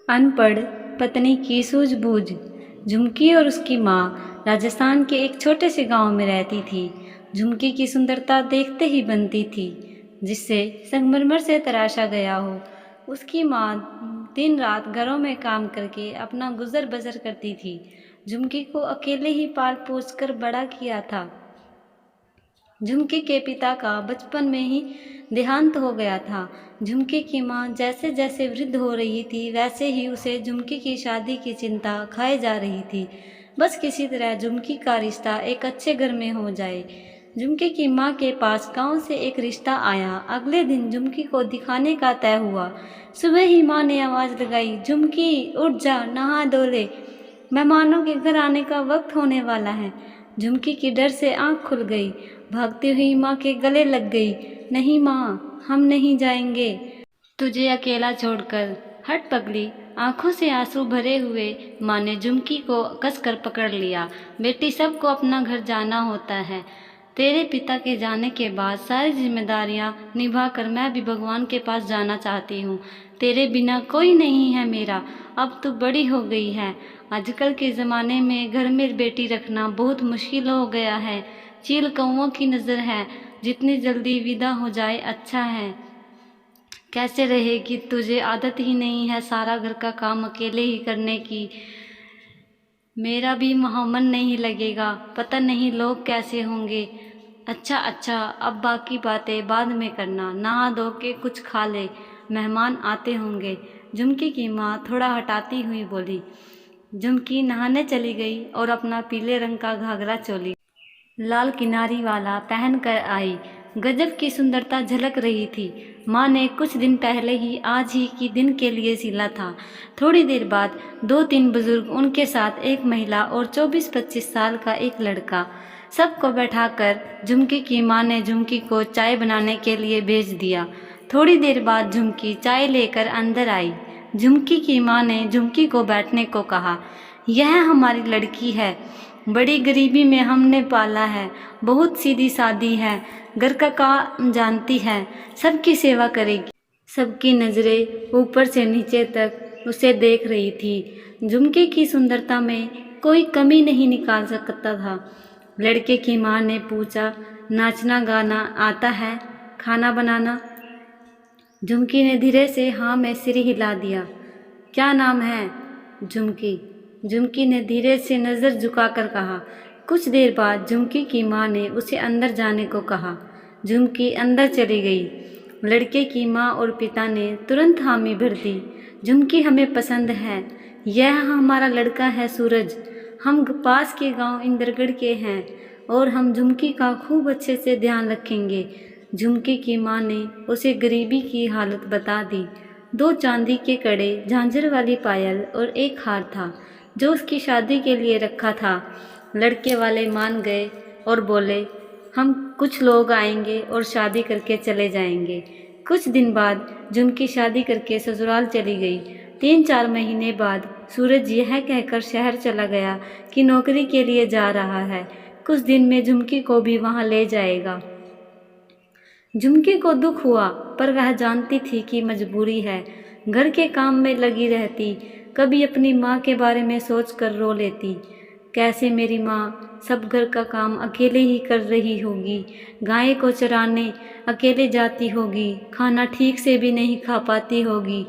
अनपढ़ पत्नी की सूझबूझ। झुमकी और उसकी माँ राजस्थान के एक छोटे से गांव में रहती थी। झुमकी की सुंदरता देखते ही बनती थी, जिससे संगमरमर से तराशा गया हो। उसकी माँ दिन रात घरों में काम करके अपना गुजर बसर करती थी। झुमकी को अकेले ही पाल पोस कर बड़ा किया था। झुमकी के पिता का बचपन में ही देहांत हो गया था। झुमकी की माँ जैसे जैसे वृद्ध हो रही थी, वैसे ही उसे झुमकी की शादी की चिंता खाए जा रही थी। बस किसी तरह झुमकी का रिश्ता एक अच्छे घर में हो जाए। झुमकी की माँ के पास गांव से एक रिश्ता आया। अगले दिन झुमकी को दिखाने का तय हुआ। सुबह ही माँ ने आवाज़ लगाई, झुमकी उठ जा, नहा धो ले, मेहमानों के घर आने का वक्त होने वाला है। झुमकी की डर से आंख खुल गई। भागती हुई माँ के गले लग गई। नहीं माँ, हम नहीं जाएंगे तुझे अकेला छोड़कर। हट पगली। आंखों से आंसू भरे हुए माँ ने झुमकी को कसकर पकड़ लिया। बेटी, सबको अपना घर जाना होता है। तेरे पिता के जाने के बाद सारी जिम्मेदारियां निभाकर मैं भी भगवान के पास जाना चाहती हूँ। तेरे बिना कोई नहीं है मेरा। अब तू बड़ी हो गई है। आजकल के ज़माने में घर में बेटी रखना बहुत मुश्किल हो गया है। चील कौओं की नज़र है, जितनी जल्दी विदा हो जाए अच्छा है। कैसे रहेगी? तुझे आदत ही नहीं है सारा घर का काम अकेले ही करने की। मेरा भी मन नहीं लगेगा। पता नहीं लोग कैसे होंगे। अच्छा अच्छा, अब बाकी बातें बाद में करना। नहा धो के कुछ खा ले, मेहमान आते होंगे। झुमकी की माँ थोड़ा हटाती हुई बोली। झुमकी नहाने चली गई और अपना पीले रंग का घाघरा चोली लाल किनारी वाला पहन कर आई। गजब की सुंदरता झलक रही थी। माँ ने कुछ दिन पहले ही आज ही की दिन के लिए सिला था। थोड़ी देर बाद 2-3 बुजुर्ग, उनके साथ एक महिला और 24-25 साल का एक लड़का, सबको बैठाकर झुमकी की माँ ने झुमकी को चाय बनाने के लिए भेज दिया। थोड़ी देर बाद झुमकी चाय लेकर अंदर आई। झुमकी की माँ ने झुमकी को बैठने को कहा। यह हमारी लड़की है, बड़ी गरीबी में हमने पाला है, बहुत सीधी सादी है, घर का काम जानती है, सबकी सेवा करेगी। सबकी नज़रें ऊपर से नीचे तक उसे देख रही थी। झुमकी की सुंदरता में कोई कमी नहीं निकाल सकता था। लड़के की माँ ने पूछा, नाचना गाना आता है, खाना बनाना? झुमकी ने धीरे से हाँ में सिर हिला दिया। क्या नाम है? झुमकी। झुमकी ने धीरे से नज़र झुकाकर कहा। कुछ देर बाद झुमकी की माँ ने उसे अंदर जाने को कहा। झुमकी अंदर चली गई। लड़के की माँ और पिता ने तुरंत हामी भर दी। झुमकी हमें पसंद है। यह हमारा लड़का है सूरज। हम पास के गांव इंदरगढ़ के हैं और हम झुमकी का खूब अच्छे से ध्यान रखेंगे। झुमकी की माँ ने उसे गरीबी की हालत बता दी। 2 चांदी के कड़े, झांझर वाली पायल और एक हार था जो उसकी शादी के लिए रखा था। लड़के वाले मान गए और बोले, हम कुछ लोग आएंगे और शादी करके चले जाएंगे। कुछ दिन बाद झुमकी शादी करके ससुराल चली गई। 3-4 महीने बाद सूरज यह कहकर शहर चला गया कि नौकरी के लिए जा रहा है। कुछ दिन में झुमकी को भी वहाँ ले जाएगा। झुमकी को दुख हुआ, पर वह जानती थी कि मजबूरी है। घर के काम में लगी रहती। कभी अपनी माँ के बारे में सोचकर रो लेती। कैसे मेरी माँ सब घर का काम अकेले ही कर रही होगी। गाय को चराने अकेले जाती होगी, खाना ठीक से भी नहीं खा पाती होगी।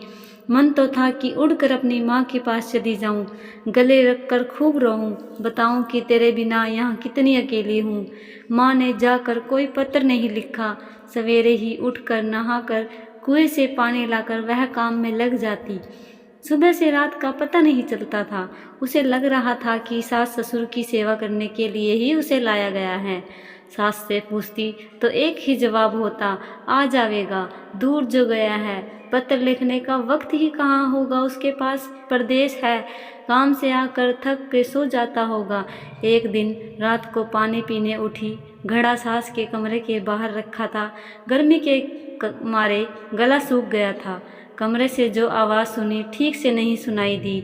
मन तो था कि उड़कर अपनी माँ के पास चली जाऊं, गले रखकर खूब रोऊं, बताऊं कि तेरे बिना यहाँ कितनी अकेली हूँ। माँ ने जाकर कोई पत्र नहीं लिखा। सवेरे ही उठकर नहाकर कुएं से पानी लाकर वह काम में लग जाती। सुबह से रात का पता नहीं चलता था। उसे लग रहा था कि सास ससुर की सेवा करने के लिए ही उसे लाया गया है। सास से पूछती तो एक ही जवाब होता, आ जाएगा, दूर जो गया है। पत्र लिखने का वक्त ही कहाँ होगा उसके पास, परदेश है, काम से आकर थक के सो जाता होगा। एक दिन रात को पानी पीने उठी। घड़ा सास के कमरे के बाहर रखा था। गर्मी के मारे गला सूख गया था। कमरे से जो आवाज़ सुनी ठीक से नहीं सुनाई दी।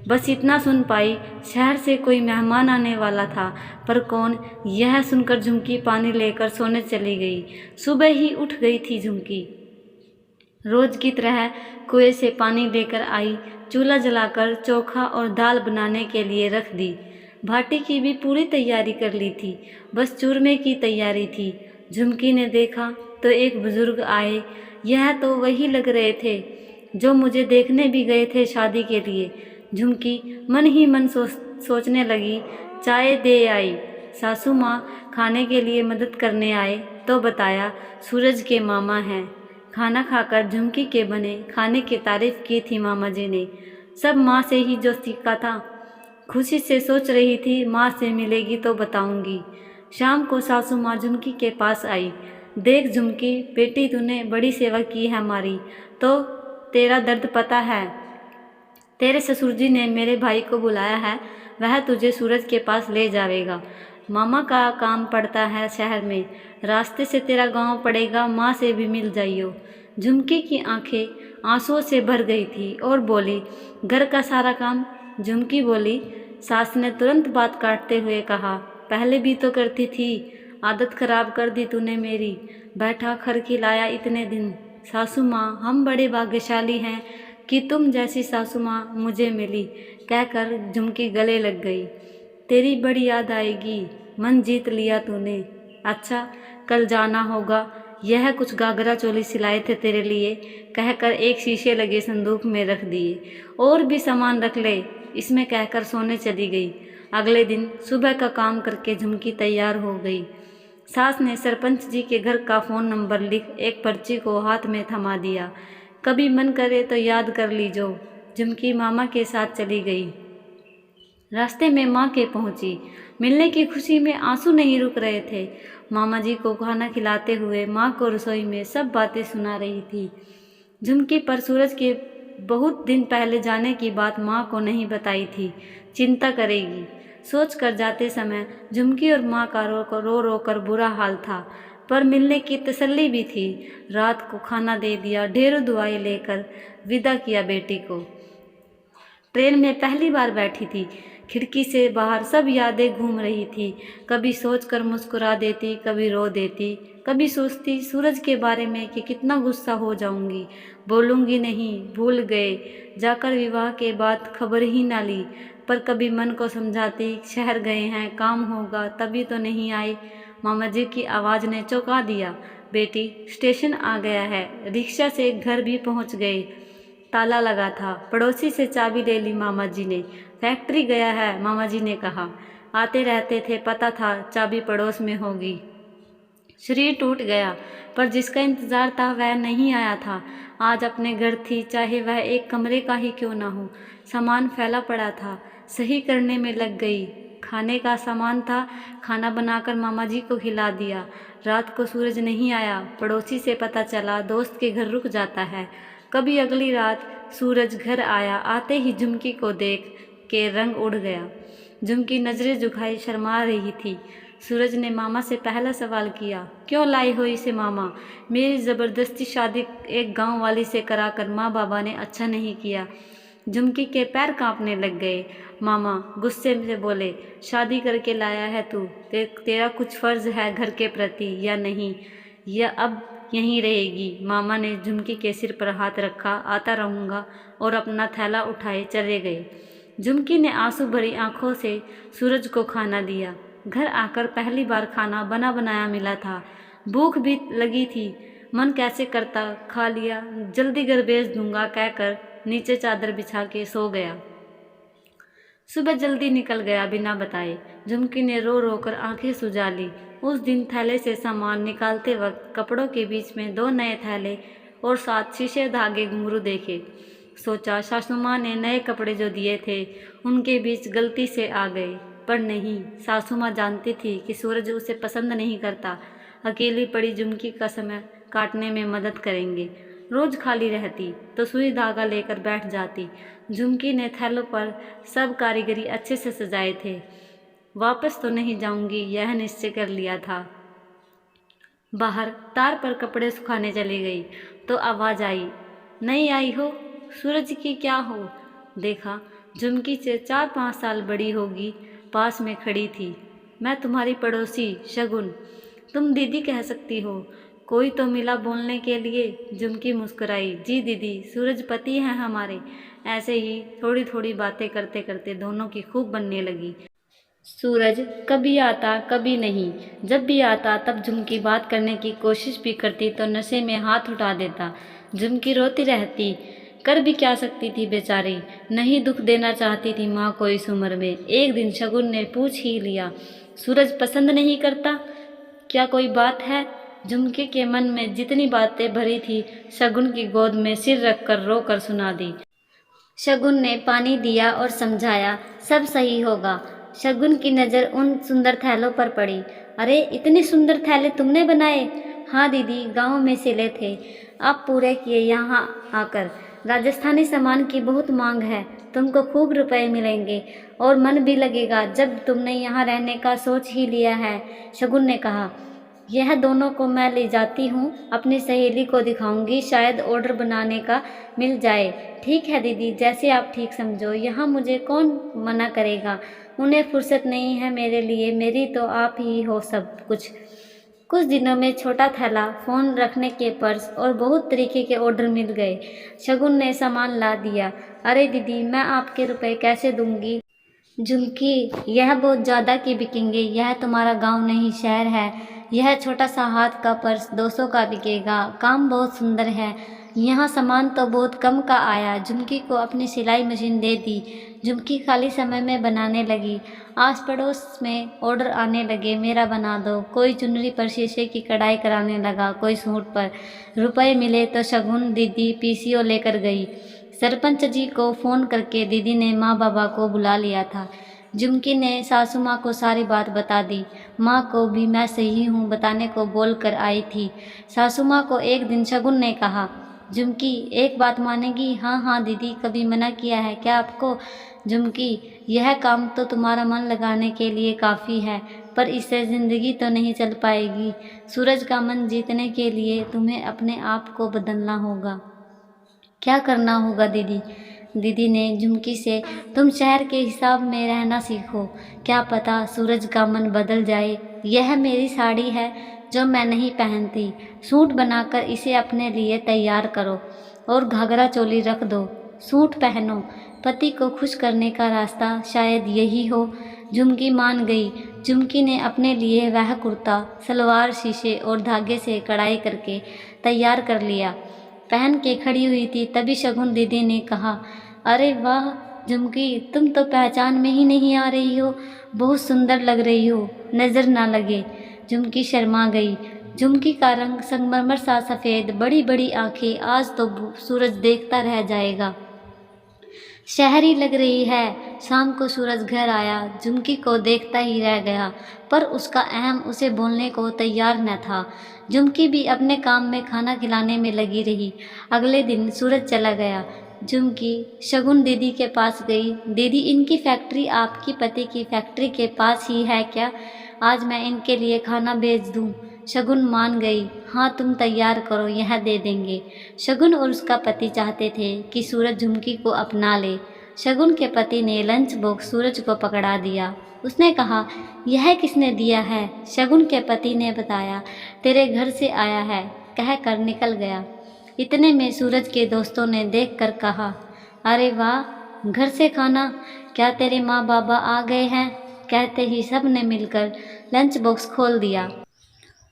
बस इतना सुन पाई, शहर से कोई मेहमान आने वाला था, पर कौन, यह सुनकर झुमकी पानी लेकर सोने चली गई। सुबह ही उठ गई थी झुमकी। रोज की तरह कुएं से पानी लेकर आई, चूल्हा जलाकर चोखा और दाल बनाने के लिए रख दी। भाटी की भी पूरी तैयारी कर ली थी, बस चूरमे की तैयारी थी। झुमकी ने देखा तो एक बुजुर्ग आए। यह तो वही लग रहे थे जो मुझे देखने भी गए थे शादी के लिए। झुमकी मन ही मन सोचने लगी। चाय दे आई। सासू माँ खाने के लिए मदद करने आए तो बताया सूरज के मामा हैं। खाना खाकर झुमकी के बने खाने की तारीफ की थी मामा जी ने। सब माँ से ही जो सीखा था। खुशी से सोच रही थी माँ से मिलेगी तो बताऊंगी। शाम को सासू माँ झुमकी के पास आई। देख झुमकी बेटी, तूने बड़ी सेवा की है हमारी, तो तेरा दर्द पता है। तेरे ससुर जी ने मेरे भाई को बुलाया है, वह तुझे सूरज के पास ले जाएगा। मामा का काम पड़ता है शहर में, रास्ते से तेरा गांव पड़ेगा, माँ से भी मिल जाइयो। झुमकी की आंखें आंसुओं से भर गई थी और बोली, घर का सारा काम? झुमकी बोली। सास ने तुरंत बात काटते हुए कहा, पहले भी तो करती थी, आदत खराब कर दी तूने मेरी। बैठा खर खिलाया इतने दिन। सासू माँ, हम बड़े भाग्यशाली हैं कि तुम जैसी सासू माँ मुझे मिली, कहकर झुमकी गले लग गई। तेरी बड़ी याद आएगी, मन जीत लिया तूने। अच्छा, कल जाना होगा, यह कुछ घाघरा चोली सिलाए थे तेरे लिए, कहकर एक शीशे लगे संदूक में रख दिए। और भी सामान रख ले, इसमें कहकर सोने चली गई। अगले दिन सुबह का काम करके झुमकी तैयार हो गई। सास ने सरपंच जी के घर का फ़ोन नंबर लिख एक पर्ची को हाथ में थमा दिया। कभी मन करे तो याद कर लीजो। झुमकी मामा के साथ चली गई। रास्ते में माँ के पहुँची। मिलने की खुशी में आंसू नहीं रुक रहे थे। मामा जी को खाना खिलाते हुए माँ को रसोई में सब बातें सुना रही थी। झुमकी पर सूरज के बहुत दिन पहले जाने की बात माँ को नहीं बताई थी, चिंता करेगी सोच कर जाते समय झुमकी और माँ का रो कर बुरा हाल था, पर मिलने की तसल्ली भी थी। रात को खाना दे दिया, ढेरों दुआएं लेकर विदा किया बेटी को। ट्रेन में पहली बार बैठी थी। खिड़की से बाहर सब यादें घूम रही थी। कभी सोचकर मुस्कुरा देती, कभी रो देती, कभी सोचती सूरज के बारे में कि कितना गुस्सा हो जाऊंगी, बोलूंगी नहीं, भूल गए, जाकर विवाह के बाद खबर ही ना ली। पर कभी मन को समझाती, शहर गए हैं, काम होगा, तभी तो नहीं आए। मामा जी की आवाज़ ने चौंका दिया। बेटी, स्टेशन आ गया है। रिक्शा से घर भी पहुंच गए। ताला लगा था। पड़ोसी से चाबी ले ली मामा जी ने। फैक्ट्री गया है, मामा जी ने कहा। आते रहते थे, पता था चाबी पड़ोस में होगी। शरीर टूट गया, पर जिसका इंतजार था वह नहीं आया था। आज अपने घर थी, चाहे वह एक कमरे का ही क्यों ना हो। सामान फैला पड़ा था, सही करने में लग गई। खाने का सामान था, खाना बनाकर मामा जी को खिला दिया। रात को सूरज नहीं आया। पड़ोसी से पता चला दोस्त के घर रुक जाता है। कभी अगली रात सूरज घर आया। आते ही झुमकी को देख के रंग उड़ गया। झुमकी नजरें झुकाई शर्मा रही थी। सूरज ने मामा से पहला सवाल किया, क्यों लाई हो इसे मामा? मेरी ज़बरदस्ती शादी एक गांव वाली से कराकर माँ बाबा ने अच्छा नहीं किया। झुमकी के पैर कांपने लग गए। मामा गुस्से से बोले, शादी करके लाया है तू, तेरा कुछ फ़र्ज है घर के प्रति या नहीं, या अब यहीं रहेगी? मामा ने झुमकी के सिर पर हाथ रखा। आता रहूँगा, और अपना थैला उठाए चले गए। झुमकी ने आंसू भरी आंखों से सूरज को खाना दिया। घर आकर पहली बार खाना बना बनाया मिला था। भूख भी लगी थी, मन कैसे करता खा लिया। जल्दी घर भेज दूंगा कहकर नीचे चादर बिछा के सो गया। सुबह जल्दी निकल गया बिना बताए। झुमकी ने रो रो कर आंखें सुजा ली। उस दिन थैले से सामान निकालते वक्त कपड़ों के बीच में 2 नए थैले और 7 शीशे धागे घुंघरू देखे। सोचा सासू माँ ने नए कपड़े जो दिए थे उनके बीच गलती से आ गए, पर नहीं, सासू माँ जानती थी कि सूरज उसे पसंद नहीं करता। अकेली पड़ी झुमकी का समय काटने में मदद करेंगे। रोज खाली रहती तो सुई धागा लेकर बैठ जाती। झुमकी ने थैलों पर सब कारीगरी अच्छे से सजाए थे। वापस तो नहीं जाऊंगी, यह निश्चय कर लिया था। बाहर तार पर कपड़े सुखाने चली गई तो आवाज़ आई, नहीं आई हो? सूरज की क्या हो? देखा, झुमकी से 4-5 साल बड़ी होगी, पास में खड़ी थी। मैं तुम्हारी पड़ोसी शगुन, तुम दीदी कह सकती हो। कोई तो मिला बोलने के लिए। झुमकी मुस्कुराई। जी दीदी, सूरज पति हैं हमारे। ऐसे ही थोड़ी थोड़ी बातें करते करते दोनों की खूब बनने लगी। सूरज कभी आता कभी नहीं। जब भी आता तब झुमकी बात करने की कोशिश भी करती तो नशे में हाथ उठा देता। झुमकी रोती रहती। कर भी क्या सकती थी बेचारी। नहीं दुख देना चाहती थी माँ को इस उम्र में। एक दिन शगुन ने पूछ ही लिया, सूरज पसंद नहीं करता? क्या कोई बात है? झुमके के मन में जितनी बातें भरी थी शगुन की गोद में सिर रखकर रोकर सुना दी। शगुन ने पानी दिया और समझाया, सब सही होगा। शगुन की नज़र उन सुंदर थैलों पर पड़ी। अरे इतने सुंदर थैले तुमने बनाए? हाँ दीदी, गांव में सिले थे, अब पूरे किए यहाँ आकर। राजस्थानी सामान की बहुत मांग है, तुमको खूब रुपए मिलेंगे और मन भी लगेगा जब तुमने यहाँ रहने का सोच ही लिया है। शगुन ने कहा, यह दोनों को मैं ले जाती हूँ, अपनी सहेली को दिखाऊंगी, शायद ऑर्डर बनाने का मिल जाए। ठीक है दीदी, जैसे आप ठीक समझो। यहाँ मुझे कौन मना करेगा? उन्हें फुर्सत नहीं है मेरे लिए, मेरी तो आप ही हो सब कुछ। कुछ दिनों में छोटा थैला, फ़ोन रखने के पर्स और बहुत तरीके के ऑर्डर मिल गए। शगुन ने सामान ला दिया। अरे दीदी, मैं आपके रुपए कैसे दूंगी? झुमकी, यह बहुत ज़्यादा के बिकेंगे। यह तुम्हारा गांव नहीं शहर है। यह छोटा सा हाथ का पर्स 200 का बिकेगा। काम बहुत सुंदर है। यहाँ सामान तो बहुत कम का आया। झुमकी को अपनी सिलाई मशीन दे दी। झुमकी खाली समय में बनाने लगी। आस पड़ोस में ऑर्डर आने लगे, मेरा बना दो। कोई चुनरी पर शीशे की कढ़ाई कराने लगा, कोई सूट पर। रुपए मिले तो शगुन दीदी पीसीओ लेकर गई। सरपंच जी को फ़ोन करके दीदी ने माँ बाबा को बुला लिया था। झुमकी ने सासू माँ को सारी बात बता दी। माँ को भी मैं सही हूँ बताने को बोल कर आई थी। सासू माँ को एक दिन शगुन ने कहा, झुमकी एक बात मानेगी? हाँ हाँ दीदी, कभी मना किया है क्या आपको? झुमकी, यह काम तो तुम्हारा मन लगाने के लिए काफ़ी है, पर इससे ज़िंदगी तो नहीं चल पाएगी। सूरज का मन जीतने के लिए तुम्हें अपने आप को बदलना होगा। क्या करना होगा दीदी? दीदी ने झुमकी से, तुम शहर के हिसाब में रहना सीखो, क्या पता सूरज का मन बदल जाए। यह मेरी साड़ी है जो मैं नहीं पहनती, सूट बनाकर इसे अपने लिए तैयार करो और घाघरा चोली रख दो। सूट पहनो। पति को खुश करने का रास्ता शायद यही हो। झुमकी मान गई। झुमकी ने अपने लिए वह कुर्ता, सलवार शीशे और धागे से कढ़ाई करके तैयार कर लिया। पहन के खड़ी हुई थी, तभी शगुन दीदी ने कहा, अरे वाह झुमकी, तुम तो पहचान में ही नहीं आ रही हो, बहुत सुंदर लग रही हो, नज़र ना लगे। झुमकी शर्मा गई। झुमकी का रंग संगमरमर सा सफ़ेद, बड़ी बड़ी आंखें, आज तो सूरज देखता रह जाएगा। शहरी लग रही है। शाम को सूरज घर आया, झुमकी को देखता ही रह गया, पर उसका अहम उसे बोलने को तैयार न था। झुमकी भी अपने काम में खाना खिलाने में लगी रही। अगले दिन सूरज चला गया। झुमकी शगुन दीदी के पास गई। दीदी, इनकी फैक्ट्री आपकी पति की फैक्ट्री के पास ही है क्या? आज मैं इनके लिए खाना भेज दूँ? शगुन मान गई। हाँ, तुम तैयार करो, यह दे देंगे। शगुन और उसका पति चाहते थे कि सूरज झुमकी को अपना ले। शगुन के पति ने लंच बॉक्स सूरज को पकड़ा दिया। उसने कहा, यह किसने दिया है? शगुन के पति ने बताया, तेरे घर से आया है, कह कर निकल गया। इतने में सूरज के दोस्तों ने देखकर कहा, अरे वाह, घर से खाना, क्या तेरे माँ बाबा आ गए हैं? कहते ही सब ने मिलकर लंच बॉक्स खोल दिया।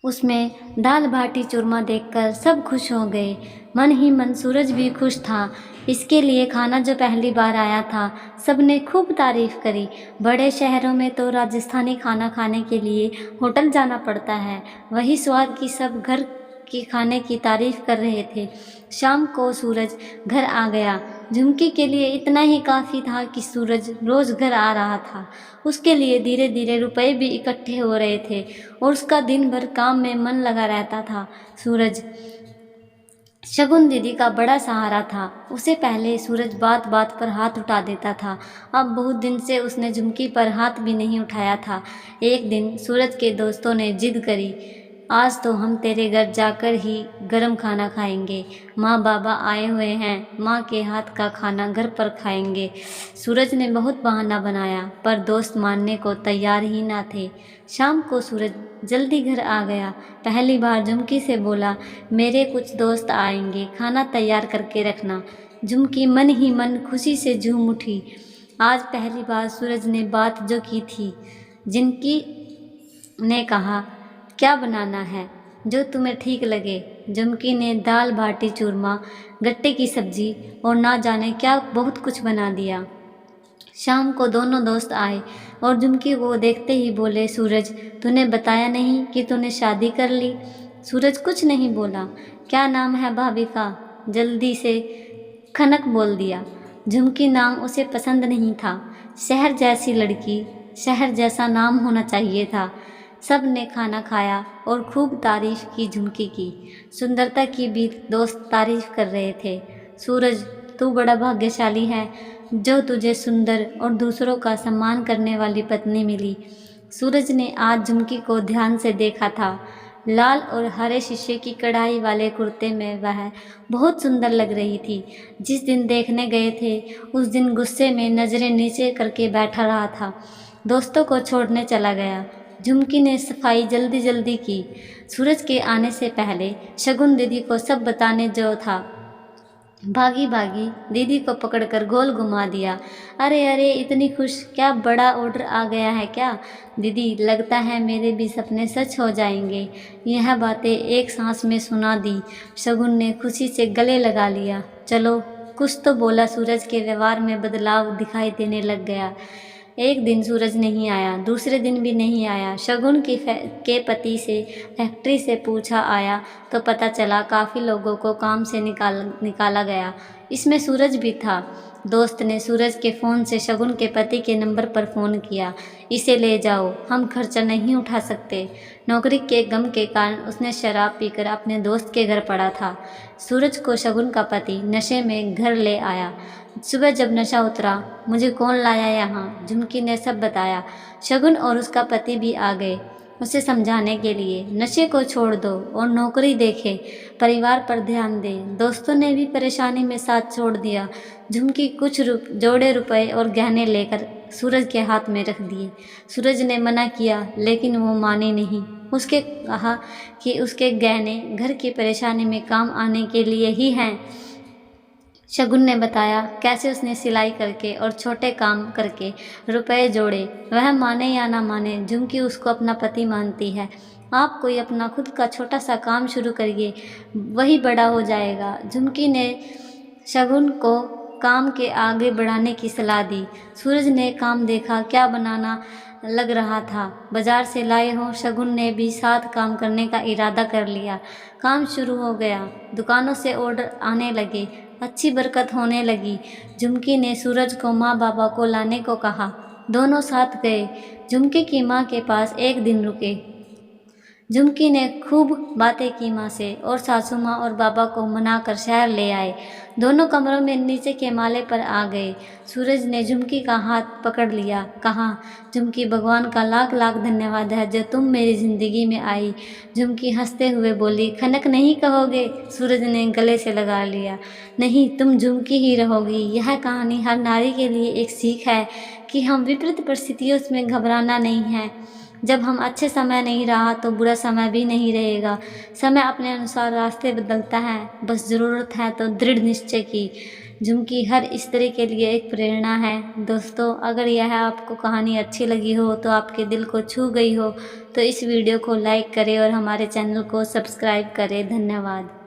उसमें दाल बाटी चूरमा देखकर सब खुश हो गए। मन ही मन सूरज भी खुश था। इसके लिए खाना जो पहली बार आया था, सब ने खूब तारीफ करी। बड़े शहरों में तो राजस्थानी खाना खाने के लिए होटल जाना पड़ता है, वही स्वाद की सब घर के खाने की तारीफ कर रहे थे। शाम को सूरज घर आ गया। झुमकी के लिए इतना ही काफ़ी था कि सूरज रोज़ घर आ रहा था। उसके लिए धीरे धीरे रुपए भी इकट्ठे हो रहे थे और उसका दिन भर काम में मन लगा रहता था। सूरज शगुन दीदी का बड़ा सहारा था। उसे पहले सूरज बात बात पर हाथ उठा देता था, अब बहुत दिन से उसने झुमकी पर हाथ भी नहीं उठाया था। एक दिन सूरज के दोस्तों ने जिद करी, आज तो हम तेरे घर जाकर ही गरम खाना खाएंगे। माँ बाबा आए हुए हैं, माँ के हाथ का खाना घर पर खाएंगे। सूरज ने बहुत बहाना बनाया पर दोस्त मानने को तैयार ही ना थे। शाम को सूरज जल्दी घर आ गया। पहली बार झुमकी से बोला, मेरे कुछ दोस्त आएंगे, खाना तैयार करके रखना। झुमकी मन ही मन खुशी से झूम उठी। आज पहली बार सूरज ने बात जो की थी। जिनकी ने कहा, क्या बनाना है जो तुम्हें ठीक लगे। झुमकी ने दाल बाटी चूरमा, गट्टे की सब्जी और ना जाने क्या बहुत कुछ बना दिया। शाम को दोनों दोस्त आए और झुमकी को देखते ही बोले, सूरज तूने बताया नहीं कि तूने शादी कर ली। सूरज कुछ नहीं बोला। क्या नाम है भाभी का? जल्दी से खनक बोल दिया। झुमकी नाम उसे पसंद नहीं था। शहर जैसी लड़की, शहर जैसा नाम होना चाहिए था। सब ने खाना खाया और खूब तारीफ की झुमकी की। सुंदरता की भी दोस्त तारीफ कर रहे थे। सूरज तू बड़ा भाग्यशाली है जो तुझे सुंदर और दूसरों का सम्मान करने वाली पत्नी मिली। सूरज ने आज झुमकी को ध्यान से देखा था। लाल और हरे शीशे की कढ़ाई वाले कुर्ते में वह बहुत सुंदर लग रही थी। जिस दिन देखने गए थे उस दिन गुस्से में नज़रें नीचे करके बैठा रहा था। दोस्तों को छोड़ने चला गया। झुमकी ने सफाई जल्दी जल्दी की। सूरज के आने से पहले शगुन दीदी को सब बताने जो था। भागी भागी दीदी को पकड़कर गोल घुमा दिया। अरे अरे इतनी खुश, क्या बड़ा ऑर्डर आ गया है क्या? दीदी लगता है मेरे भी सपने सच हो जाएंगे। यह बातें एक सांस में सुना दी। शगुन ने खुशी से गले लगा लिया। चलो कुछ तो बोला। सूरज के व्यवहार में बदलाव दिखाई देने लग गया। एक दिन सूरज नहीं आया, दूसरे दिन भी नहीं आया। शगुन के पति से फैक्ट्री से पूछा आया तो पता चला काफ़ी लोगों को काम से निकाला गया। इसमें सूरज भी था। दोस्त ने सूरज के फ़ोन से शगुन के पति के नंबर पर फ़ोन किया। इसे ले जाओ, हम खर्चा नहीं उठा सकते। नौकरी के गम के कारण उसने शराब पीकर अपने दोस्त के घर पड़ा था। सूरज को शगुन का पति नशे में घर ले आया। सुबह जब नशा उतरा, मुझे कौन लाया यहाँ? झुमकी ने सब बताया। शगुन और उसका पति भी आ गए उसे समझाने के लिए। नशे को छोड़ दो और नौकरी देखे, परिवार पर ध्यान दे। दोस्तों ने भी परेशानी में साथ छोड़ दिया। झुमकी कुछ जोड़े रुपए और गहने लेकर सूरज के हाथ में रख दिए। सूरज ने मना किया लेकिन वो माने नहीं। उसके कहा कि उसके गहने घर की परेशानी में काम आने के लिए ही हैं। शगुन ने बताया कैसे उसने सिलाई करके और छोटे काम करके रुपए जोड़े। वह माने या ना माने, झुमकी उसको अपना पति मानती है। आप कोई अपना खुद का छोटा सा काम शुरू करिए, वही बड़ा हो जाएगा। झुमकी ने शगुन को काम के आगे बढ़ाने की सलाह दी। सूरज ने काम देखा, क्या बनाना लग रहा था, बाजार से लाए हो। शगुन ने भी साथ काम करने का इरादा कर लिया। काम शुरू हो गया। दुकानों से ऑर्डर आने लगे, अच्छी बरकत होने लगी। झुमकी ने सूरज को माँ बाबा को लाने को कहा। दोनों साथ गए। झुमकी की माँ के पास एक दिन रुके। झुमकी ने खूब बातें की माँ से और सासू माँ और बाबा को मनाकर शहर ले आए। दोनों कमरों में नीचे के माले पर आ गए। सूरज ने झुमकी का हाथ पकड़ लिया। कहा, झुमकी भगवान का लाख लाख धन्यवाद है जो तुम मेरी ज़िंदगी में आई। झुमकी हंसते हुए बोली, खनक नहीं कहोगे? सूरज ने गले से लगा लिया। नहीं, तुम झुमकी ही रहोगी। यह कहानी हर नारी के लिए एक सीख है कि हम विपरीत परिस्थितियों में घबराना नहीं है। जब हम अच्छे समय नहीं रहा तो बुरा समय भी नहीं रहेगा। समय अपने अनुसार रास्ते बदलता है, बस ज़रूरत है तो दृढ़ निश्चय की। झुमकी हर स्त्री के लिए एक प्रेरणा है। दोस्तों, अगर यह आपको कहानी अच्छी लगी हो तो आपके दिल को छू गई हो तो इस वीडियो को लाइक करें और हमारे चैनल को सब्सक्राइब करें। धन्यवाद।